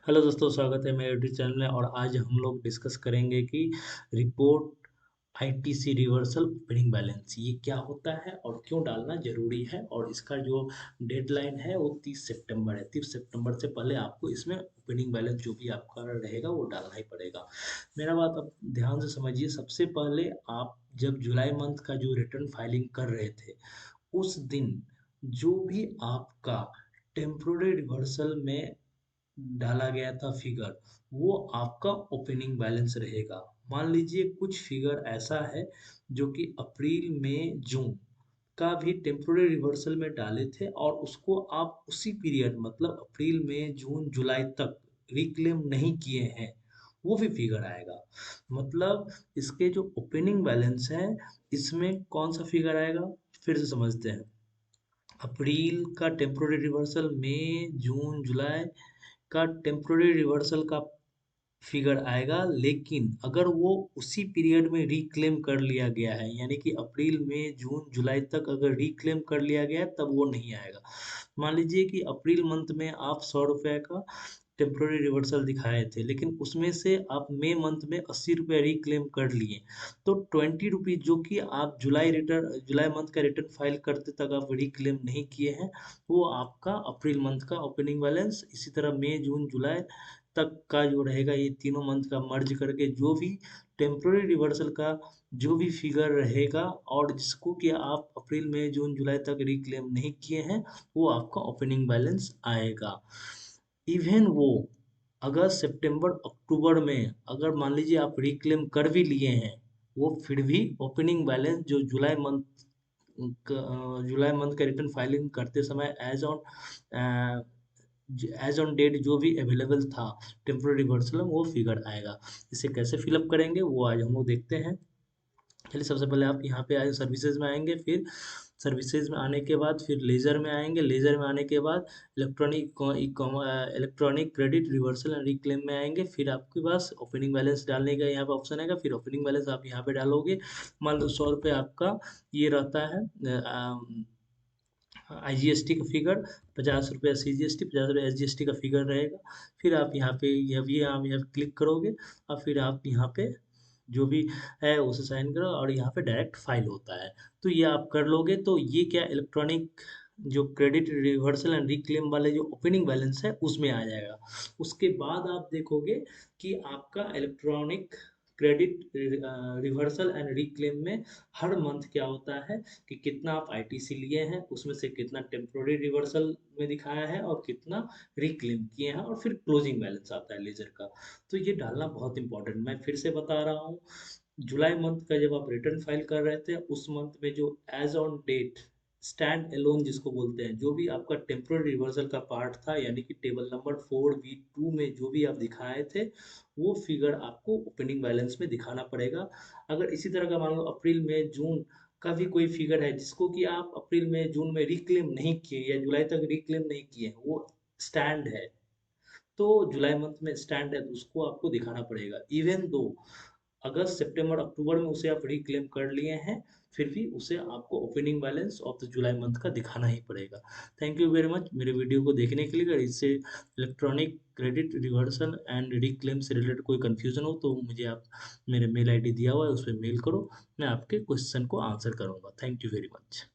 Hello दोस्तों, स्वागत है मेरे यूट्यूब चैनल में। और आज हम लोग डिस्कस करेंगे कि report ITC reversal opening balance ये क्या होता है और क्यों डालना जरूरी है। और इसका जो डेडलाइन है वो 30 सितंबर है। 30 सितंबर से पहले आपको इसमें ओपनिंग बैलेंस जो भी आपका रहेगा वो डालना ही पड़ेगा। मेरा बात अब ध्यान से समझिए। सबसे पहले आप जब जुलाई मंथ का जो रिटर्न फाइलिंग कर रहे थे उस दिन जो भी आपका टेम्पोररी रिवर्सल में डाला गया था फिगर, वो आपका ओपनिंग बैलेंस रहेगा। मान लीजिए कुछ फिगर ऐसा है जो कि अप्रैल मई जून का भी टेम्पोररी रिवर्सल में डाले थे और उसको आप उसी पीरियड मतलब अप्रैल मई जून जुलाई तक रिक्लेम नहीं किए हैं, वो भी फिगर आएगा। मतलब इसके जो ओपनिंग बैलेंस है इसमें कौन सा फिगर आएगा, फिर से समझते हैं। अप्रैल का टेम्पोररी रिवर्सल, मई जून जुलाई का टेम्पोररी रिवर्सल का फिगर आएगा। लेकिन अगर वो उसी पीरियड में रिक्लेम कर लिया गया है, यानी कि अप्रैल मई जून जुलाई तक अगर रिक्लेम कर लिया गया है तब वो नहीं आएगा। मान लीजिए कि अप्रैल मंथ में आप 100 रुपये का टेम्पोररी रिवर्सल दिखाए थे, लेकिन उसमें से आप मई मंथ में 80 रुपये रिक्लेम कर लिए, तो 20 रुपीज जो कि आप जुलाई मंथ का रिटर्न फाइल करते तक आप रिक्लेम नहीं किए हैं, वो आपका अप्रैल मंथ का ओपनिंग बैलेंस। इसी तरह मई जून जुलाई तक का जो रहेगा, ये तीनों मंथ का मर्ज करके जो भी टेम्पोररी रिवर्सल का जो भी फिगर रहेगा और जिसको कि आप अप्रैल मई जून जुलाई तक रिक्लेम नहीं किए हैं, वो आपका ओपनिंग बैलेंस आएगा। इवन वो अगस्त सितंबर अक्टूबर में अगर मान लीजिए आप रिक्लेम कर भी लिए हैं, वो फिर भी ओपनिंग बैलेंस जो जुलाई मंथ का रिटर्न फाइलिंग करते समय एज ऑन डेट जो भी अवेलेबल था टेम्पोररी रिवर्सल में, वो फिगर आएगा। इसे कैसे फिलअप करेंगे वो आज हम लोग देखते हैं। चलिए, सबसे पहले आप यहाँ पे आए सर्विसेज में आएंगे, फिर सर्विसेज में आने के बाद फिर लेजर में आएंगे। लेजर में आने के बाद electronic credit reversal and reclaim में आएंगे। फिर आपके पास ओपनिंग बैलेंस डालने का यहाँ पे ऑप्शन आएगा। फिर ओपनिंग बैलेंस आप यहाँ पे डालोगे। मान लो 100 रुपये आपका ये रहता है आईजीएसटी का फिगर, 50 रुपये सीजीएसटी, 50 रुपये एसजीएसटी का फिगर रहेगा। फिर आप यहाँ पे यह भी आप यहाँ क्लिक करोगे और फिर आप यहाँ पे जो भी है उसे साइन करो और यहाँ पे डायरेक्ट फाइल होता है। तो ये आप कर लोगे तो ये क्या इलेक्ट्रॉनिक जो क्रेडिट रिवर्सल एंड रिक्लेम वाले जो ओपनिंग बैलेंस है उसमें आ जाएगा। उसके बाद आप देखोगे कि आपका electronic credit reversal and reclaim में हर मंथ क्या होता है कि कितना आप आईटीसी लिए हैं, उसमें से कितना टेम्पोररी रिवर्सल में दिखाया है और कितना रिक्लेम किए हैं, और फिर क्लोजिंग बैलेंस आता है लेजर का। तो ये डालना बहुत इंपॉर्टेंट, मैं फिर से बता रहा हूँ। जुलाई मंथ का जब आप रिटर्न फाइल कर रहे थे उस मंथ में जो as on date standalone जिसको बोलते हैं, जो भी आपका टेम्पोररी रिवर्सल का पार्ट था, यानी कि टेबल नंबर 4B2 में जो भी आप दिखाए थे, वो फिगर आपको ओपनिंग बैलेंस में दिखाना पड़ेगा। अगर इसी तरह का मान लो अप्रैल मई जून का भी कोई फिगर है जिसको कि आप अप्रैल मई जून में रिक्लेम नहीं किए या जुलाई तक रिक्लेम नहीं किए, वो स्टैंड है, तो जुलाई मंथ में स्टैंड है तो उसको आपको दिखाना पड़ेगा। इवन दो अगस्त सितंबर अक्टूबर में उसे आप रिक्लेम कर लिए हैं, फिर भी उसे आपको opening balance of the July month का दिखाना ही पड़ेगा। थैंक यू वेरी मच मेरे वीडियो को देखने के लिए। अगर इससे electronic credit reversal and reclaim से रिलेटेड कोई कंफ्यूजन हो तो मुझे आप मेरे मेल आईडी दिया हुआ है उस पर मेल करो, मैं आपके क्वेश्चन को आंसर करूंगा। Thank you very much.